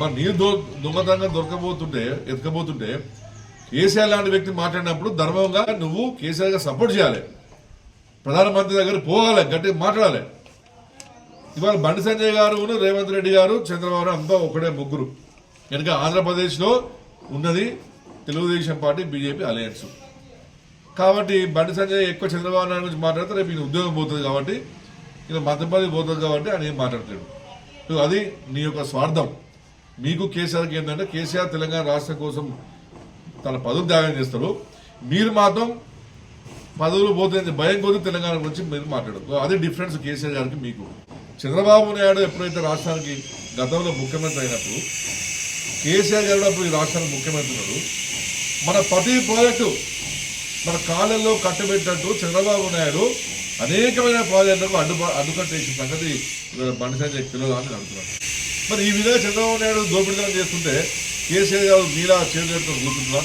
మరి నీరు దొంగతనంగా ఎత్తుకపోతుంటే కేసీఆర్ లాంటి వ్యక్తి మాట్లాడినప్పుడు ధర్మంగా నువ్వు కేసీఆర్ గారు సపోర్ట్ చేయాలి, ప్రధానమంత్రి దగ్గర పోవాలి, గట్టిగా మాట్లాడాలి. ఇవాళ బండి సంజయ్ గారు, రేవంత్ రెడ్డి గారు, చంద్రబాబు అంతా ఒకటే ముగ్గురు. కనుక ఆంధ్రప్రదేశ్లో ఉన్నది తెలుగుదేశం పార్టీ బీజేపీ అలయన్స్. కాబట్టి బండి సంజయ్ ఎక్కువ చంద్రబాబు నాయుడు గురించి మాట్లాడితే రేపు ఈయన ఉద్యోగం పోతుంది కాబట్టి, ఈయన మంత్రి పదవి పోతుంది కాబట్టి ఆయన ఏం మాట్లాడతాడు. అది నీ యొక్క స్వార్థం. మీకు కేసీఆర్కి ఏంటంటే కేసీఆర్ తెలంగాణ రాష్ట్రం కోసం తన పదవులు త్యాగం చేస్తారు, మీరు మాత్రం పదవులు పోతే భయం కొద్ది తెలంగాణ గురించి మీరు మాట్లాడరు. అది డిఫరెన్స్ కేసీఆర్ గారికి మీకు. చంద్రబాబు నాయుడు ఎప్పుడైతే రాష్ట్రానికి గతంలో ముఖ్యమంత్రి అయినప్పుడు, కేసీఆర్ గారు అప్పుడు ఈ రాష్ట్రానికి ముఖ్యమంత్రి ఉన్నాడు. మన ప్రతి ప్రాజెక్టు మన కాళ్ళల్లో కట్టబెట్టినట్టు చంద్రబాబు నాయుడు అనేకమైన ప్రాజెక్టులకు అడ్డుకట్టేసిన సంగతి బండి సంజయ్ తెలియదు అని అడుగుతున్నాడు. మరి ఈ విధంగా చంద్రబాబు నాయుడు దోపిడీతనం చేస్తుంటే కేసీఆర్ గారు మీలా చేతులు కూర్చుంటున్నారు.